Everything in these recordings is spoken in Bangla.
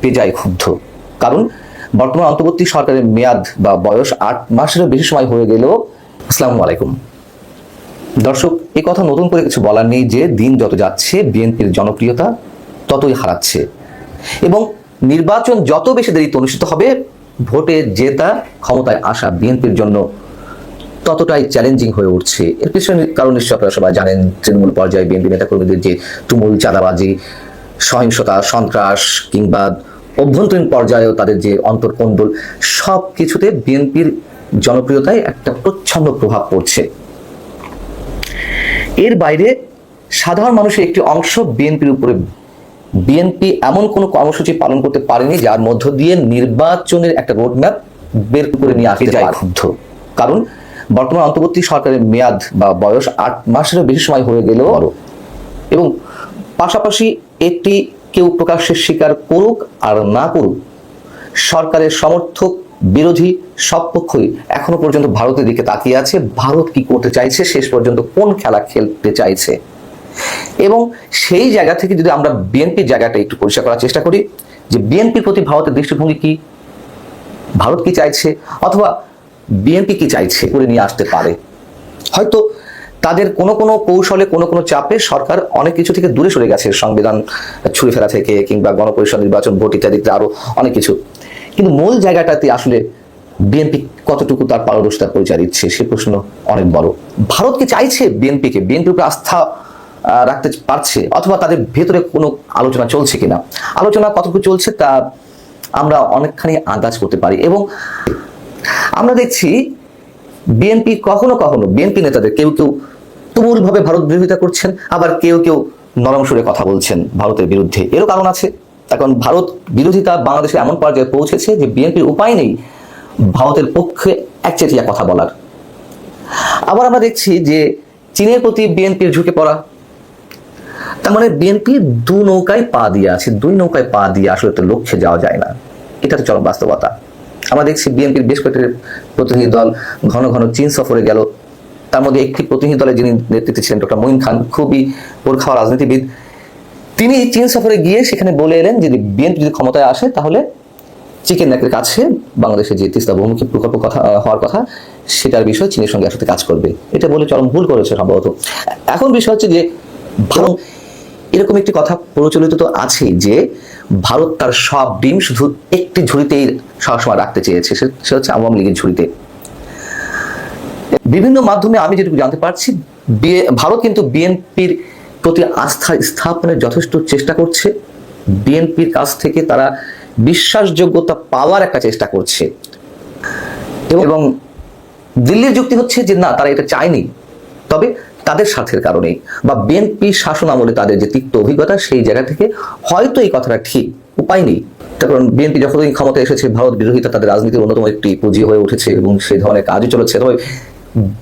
বেজায় ক্ষুব্ধ। কারণ বর্তমান অন্তর্বর্তী সরকারের মেয়াদ বা বয়স ৮ মাসেরও বেশি সময় হয়ে গেলেও। আসসালামু আলাইকুম দর্শক, এই কথা নতুন করে কিছু বলার নেই যে দিন যত যাচ্ছে বিএনপির জনপ্রিয়তা ততই হারাচ্ছে এবং নির্বাচন যত বেশি দেরিতে অনুষ্ঠিত হবে ভোটে জেতা, ক্ষমতায় আসা বিএনপির জন্য ততটাই চ্যালেঞ্জিং হয়ে উঠছে। এর পিছনে কারণ নিশ্চয় আপনারা সবাই জানেন। তৃণমূল পর্যায়ে বিএনপি নেতাকর্মীদের যে তুমুল চাঁদাবাজি, সহিংসতা, সন্ত্রাস কিংবা অভ্যন্তরীণ পর্যায়েও তাদের যে অন্তর্কোন্দল, সব কিছুতে বিএনপির জনপ্রিয়তায় একটা প্রচ্ছন্ন প্রভাব পড়ছে। এর বাইরে সাধারণ মানুষের একটি অংশ বিএনপির উপরে বিএনপি এমন কোনো কর্মসূচি পালন করতে পারেনি যার মধ্য দিয়ে নির্বাচনের একটা রোডম্যাপ বের করে নিয়ে আসতে যায় ক্ষুব্ধ। কারণ বর্তমান অন্তর্বর্তী সরকারের মেয়াদ বা বয়স ৮ মাসেরও বেশি সময় হয়ে গেলেও এবং পাশাপাশি এটি কেউ প্রকাশ্যে স্বীকার করুক আর না করুক, সরকারের সমর্থক বিরোধী সব পক্ষই এখনো পর্যন্ত ভারতের দিকে তাকিয়ে আছে। ভারত কি করতে চাইছে, শেষ পর্যন্ত কোন খেলা খেলতে চাইছে, এবং সেই জায়গা থেকে যদি আমরা বিএনপির জায়গাটা একটু পরিষ্কার করার চেষ্টা করি যে বিএনপির প্রতি ভারতের দৃষ্টিভঙ্গি কি, ভারত কি চাইছে অথবা বিএনপি কি চাইছে করে নিয়ে আসতে পারে। হয়তো তাদের কোনো কোনো কৌশলে, কোনো কোনো চাপে সরকার অনেক কিছু থেকে দূরে সরে গেছে, সংবিধান ছুঁড়ে ফেলা থেকে কিংবা গণপরিষদ নির্বাচন, ভোট ইত্যাদিতে আরো অনেক কিছু। কিন্তু মূল জায়গাটাতে আসলে বিএনপি কতটুকু তার পারদর্শিতার পরিচয় দিচ্ছে সে প্রশ্ন অনেক বড়। ভারত কি চাইছে বিএনপির উপর আস্থা রাখতে পারছে অথবা তাদের ভেতরে কোনো আলোচনা চলছে কিনা, আলোচনা কতটুকু চলছে তা আমরা অনেকখানি আন্দাজ করতে পারি। এবং আমরা দেখছি বিএনপি কখনো কখনো বিএনপি নেতাদের কেউ কেউ তুমুল ভাবে ভারত বিরোধিতা করছেন, আবার কেউ কেউ নরম সুরে কথা বলছেন ভারতের বিরুদ্ধে। এরও কারণ আছে। এখন ভারত বিরোধিতা বাংলাদেশে এমন পর্যায়ে পৌঁছেছে যে বিএনপির উপায় নেই ভারতের পক্ষে একচেটিয়া কথা বলার। আবার আমরা দেখছি যে চীনের প্রতি বিএনপির ঝুঁকে পড়া। তার মানে বিএনপি দু নৌকায় পা দিয়ে আছে, দুই নৌকায় পা দিয়ে আসলে তো লক্ষ্যে যাওয়া যায় না, এটা তো চরম বাস্তবতা। আমরা দেখছি বিএনপির বেশ কয়েকটি প্রতিনিধি দল ঘন ঘন চীন সফরে গেল। তার মধ্যে একটি প্রতিনিধি দলের যিনি নেতৃত্বে ছিলেন ডক্টর মঈন খান, খুবই পোরখাওয়া রাজনীতিবিদ, তিনি চীন সফরে গিয়ে সেখানে বলে এলেন যে বিএনপি যদি ক্ষমতায় আসে তাহলে চিকেন নেকের কাছে বাংলাদেশে যে তিস্তা বহুমুখী প্রকল্প হওয়ার কথা সেটার বিষয়ে চীনের সঙ্গে একসাথে কাজ করবে। এটা বলে চরম ভুল করেছে সম্ভবত। এখন বিষয় হচ্ছে যে ভারত এরকম একটি কথা প্রচলিত তো আছে যে ভারত তার সব ডিম শুধু একটি ঝুড়িতেই সবসময় রাখতে চেয়েছে, সে হচ্ছে আওয়ামী লীগের ঝুড়িতে। বিভিন্ন মাধ্যমে আমি যেটুকু জানতে পারছি ভারত কিন্তু বিএনপির প্রতি আস্থা স্থাপনের যথেষ্ট চেষ্টা করছে, বিএনপির কাছ থেকে তারা বিশ্বাসযোগ্যতা পাওয়ার একটা চেষ্টা করছে। এবং দিল্লির যুক্তি হচ্ছে যে না, তারা এটা চায়নি, তবে তাদের স্বার্থের কারণেই বা বিএনপি শাসন আমলে তাদের যে তিক্ত অভিজ্ঞতা সেই জায়গা থেকে হয়তো এই কথাটা ঠিক, উপায় নেই। কারণ বিএনপি যতদিন ক্ষমতায় এসেছে ভারত বিরোধিতা তাদের রাজনীতির অন্যতম একটি পুঁজি হয়ে উঠেছে এবং সেই ধরনের কাজই চলেছে। তবে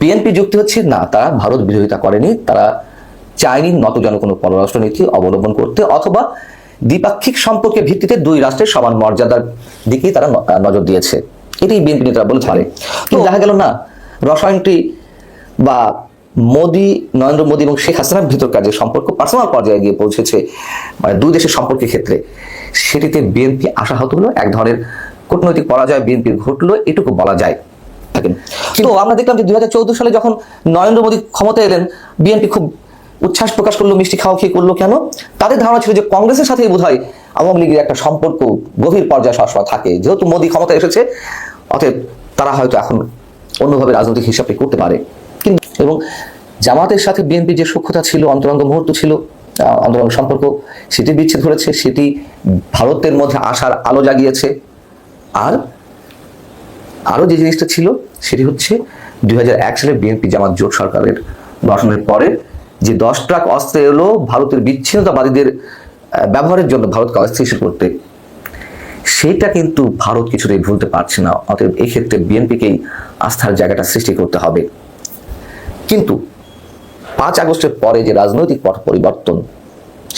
বিএনপি যুক্তি হচ্ছে না, তারা ভারত বিরোধিতা করেনি, তারা চায়নি নতজন কোনো পররাষ্ট্র নীতি অবলম্বন করতে অথবা দ্বিপাক্ষিক সম্পর্কের ভিত্তিতে দুই রাষ্ট্রের সমান মর্যাদার দিকেই তারা নজর দিয়েছে। এটাই বিএনপি নেতারা বলে ধরে। কিন্তু দেখা গেল না, রসায়নটি বা নরেন্দ্র মোদী এবং শেখ হাসিনার ভিতরকার যে সম্পর্ক পার্সোনাল পর্যায়ে গিয়ে পৌঁছেছে, মানে দুই দেশের সম্পর্কের ক্ষেত্রে, সেটিতে বিএনপি আশাহত হলো, এক ধরনের কূটনৈতিক পরাজয় বিএনপির ঘটলো, এটুকু বলা যায়। কিন্তু আমরা দেখলাম যে 2014 সালে যখন নরেন্দ্র মোদী ক্ষমতায় এলেন, বিএনপি খুব উচ্ছ্বাস প্রকাশ করলো, মিষ্টি খাওয়া খেয়ে করলো। কেন? তাদের ধারণা ছিল যে কংগ্রেসের সাথেই বোধহয় আওয়ামী লীগের একটা সম্পর্ক গভীর পর্যায়ে সবসময় থাকে, যেহেতু মোদী ক্ষমতায় এসেছে অতএব তারা হয়তো এখন অন্যভাবে রাজনৈতিক হিসাবটি করতে পারে। কিন্তু এবং জামাতের সাথে বিএনপি যে সূক্ষ্মতা ছিল, অন্তরঙ্গ মুহূর্ত ছিল, অন্তরঙ্গ সম্পর্ক, সেটি বিচ্ছেদ করেছে, সেটি ভারতের মধ্যে আশার আলো জাগিয়েছে। আর আরো যে জিনিসটা ছিল সেটি হচ্ছে 2001 সালে বিএনপি জামাত জোট সরকারের গঠনের পরে যে 10 ট্রাক অস্ত্র এলো ভারতের বিচ্ছিন্নতাবাদীদের ব্যবহারের জন্য ভারতকে অস্থিতিশীল করতে, সেটা কিন্তু ভারত কিছুতেই ভুলতে পারছে না। অতএব এই ক্ষেত্রে বিএনপিকেই আস্থার জায়গাটা সৃষ্টি করতে হবে। কিন্তু 5 আগস্টের পরে যে রাজনৈতিক পট পরিবর্তন,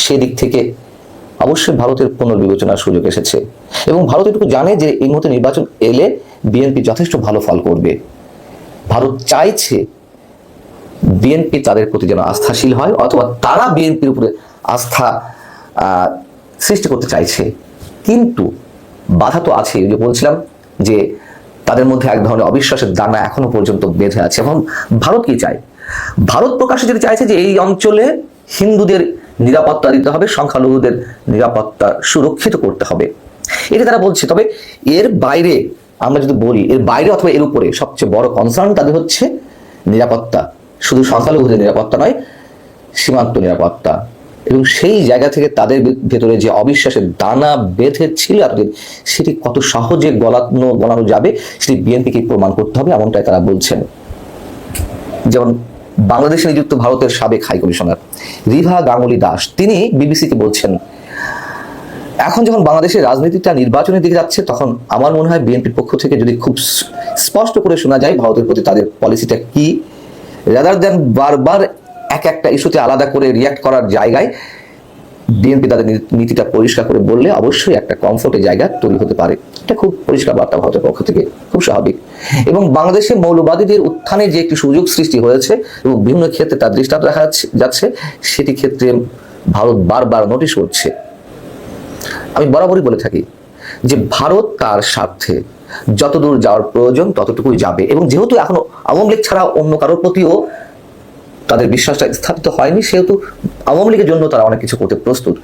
সেদিক থেকে অবশ্যই ভারতের পুনর্বিবেচনার সুযোগ এসেছে এবং ভারত এটুকু জানে যে এই মুহূর্তে নির্বাচন এলে বিএনপি যথেষ্ট ভালো ফল করবে। ভারত চাইছে বিএনপি তাদের প্রতি যেন আস্থাশীল হয় অথবা তারা বিএনপির উপরে আস্থা সৃষ্টি করতে চাইছে। কিন্তু বাধা তো আছে। যে বলছিলাম যে তাদের মধ্যে এক ধরনের অবিশ্বাসের দানা এখনো পর্যন্ত বেঁধে আছে। এবং ভারত কি চায়? ভারত প্রকাশ্যে যেটা চাইছে যে এই অঞ্চলে হিন্দুদের নিরাপত্তা দিতে হবে, সংখ্যালঘুদের নিরাপত্তা সুরক্ষিত করতে হবে, এটা তারা বলছে। তবে এর বাইরে আমরা যদি বলি, এর বাইরে অথবা এর উপরে সবচেয়ে বড় কনসার্ন তাদের হচ্ছে নিরাপত্তা, শুধু সংখ্যালঘুদের নিরাপত্তা নয়, সীমান্ত নিরাপত্তা। এবং সেই জায়গা থেকে তাদের ভেতরে যে অবিশ্বাসের দানা বেঁধে ছিল এতদিন, সেটি কত সহজে গলানো যাবে সেটি বিএনপিকে প্রমাণ করতে হবে, এমনটাই তারা বলছেন। যেমন বাংলাদেশে নিযুক্ত ভারতের সাবেক হাই কমিশনার রিভা গাঙ্গুলি দাস, তিনি বিবিসিকে বলছেন, এখন যখন বাংলাদেশের রাজনীতিটা নির্বাচনের দিকে যাচ্ছে, তখন আমার মনে হয় বিএনপির পক্ষ থেকে যদি খুব স্পষ্ট করে শোনা যায় ভারতের প্রতি তাদের পলিসিটা কি, রাদার দ্যান বারবার একটা ইস্যুতে আলাদা করে রিয়াক্ট করার জায়গায় বিএনপি তাদের নীতিটা পরিষ্কার করে বললে অবশ্যই একটা কমফোর্টের জায়গা তৈরি হতে পারে। এটা খুব পরিষ্কার বার্তা ভারতের পক্ষ থেকে, খুব স্বাভাবিক। এবং বাংলাদেশে মৌলবাদীদের উত্থানে যে একটি সুযোগ সৃষ্টি হয়েছে এবং বিভিন্ন ক্ষেত্রে তার দৃষ্টান্ত দেখা যাচ্ছে, সেটি ক্ষেত্রে ভারত বারবার নোটিশ করছে। আমি বরাবরই বলে থাকি যে ভারত তার স্বার্থে যতদূর যাওয়ার প্রয়োজন ততটুকুই যাবে। এবং যেহেতু এখনো আওয়ামী লীগ ছাড়া অন্য কারোর প্রতিও তাদের বিশ্বাসটা স্থাপিত হয়নি, সেহেতু আওয়ামী লীগের জন্য তারা অনেক কিছু করতে প্রস্তুত।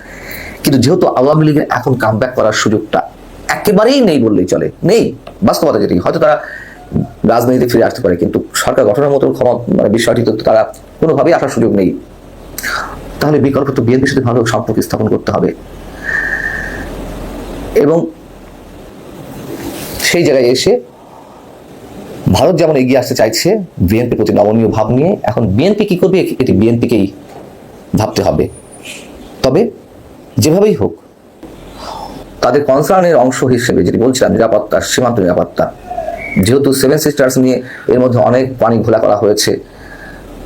কিন্তু যেহেতু আওয়ামী লীগের এখন কামব্যাক করার সুযোগটা একেবারেই নেই বললেই চলে, নেই, বাস্তবতা যেটি, হয়তো তারা রাজনীতিতে ফিরে আসতে পারে, কিন্তু সরকার গঠনের মতো বিষয়টি তো তারা কোনোভাবেই আসার সুযোগ নেই। তাহলে বিকল্প তো বিএনপির সাথে ভালো সম্পর্ক স্থাপন করতে হবে। এবং সেই জায়গায় এসে ভারত যেমন এগিয়ে আসতে চাইছে বিএনপির প্রতি নমনীয় ভাব নিয়ে, এখন বিএনপি কি করবে এটি বিএনপিকেই ভাবতে হবে। তবে যেভাবেই হোক তাদের কনসার্নের অংশ হিসেবে যেটি বলছিলাম, নিরাপত্তা, সীমান্ত নিরাপত্তা, যেহেতু সেভেন সিস্টার্স নিয়ে এর মধ্যে অনেক পানি ঘোলা করা হয়েছে,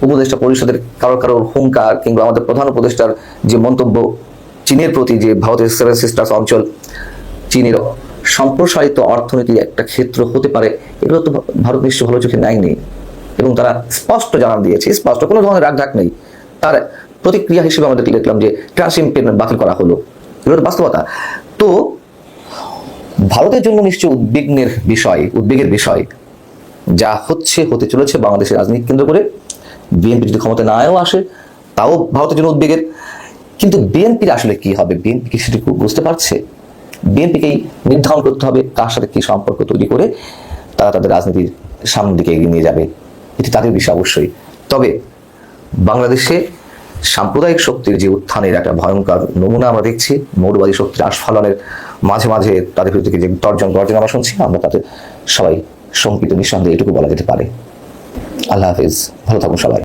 উপদেষ্টা পরিষদের কারোর হুঙ্কার কিংবা আমাদের প্রধান উপদেষ্টার যে মন্তব্য চীনের প্রতি, যে ভারতের সেভেন সিস্টার্স অঞ্চল চীনের সম্প্রসারিত অর্থনীতির একটা ক্ষেত্র হতে পারে, এগুলো তো ভারত নিশ্চয় ভালো চোখে নেয়নি। এবং তারা স্পষ্ট জানান দিয়েছে, স্পষ্ট, কোনো ধরনের রাগঢাক নেই। তার প্রতিক্রিয়া হিসেবে আমাদের দেখলাম যে ট্রান্সিম পেমেন্ট বাতিল করা হলো, এগুলো তো বাস্তবতা। তো ভারতের জন্য নিশ্চয় উদ্বেগের বিষয় যা হতে চলেছে বাংলাদেশের রাজনীতি কেন্দ্র করে। বিএনপি যদি ক্ষমতা নাও আসে তাও ভারতের জন্য উদ্বেগের। কিন্তু বিএনপির আসলে কি হবে, বিএনপি কি সেটি বুঝতে পারছে? বিএনপিকেই নির্ধারণ করতে হবে কার সাথে কি সম্পর্ক তৈরি করে তারা তাদের রাজনীতির সামনের দিকে এগিয়ে নিয়ে যাবে, এটি তাদের বিষয় অবশ্যই। তবে বাংলাদেশে সাম্প্রদায়িক শক্তির যে উত্থানের একটা ভয়ঙ্কর নমুনা আমরা দেখছি, মৌলবাদী শক্তির আস্ফালনের মাঝে মাঝে তাদের ভিতর থেকে যে তর্জন গর্জন আমরা শুনছি, আমরা তাদের সবাই শঙ্কিত, নিঃসন্দেহে এটুকু বলা যেতে পারে। আল্লাহ হাফিজ, ভালো থাকুন সবাই।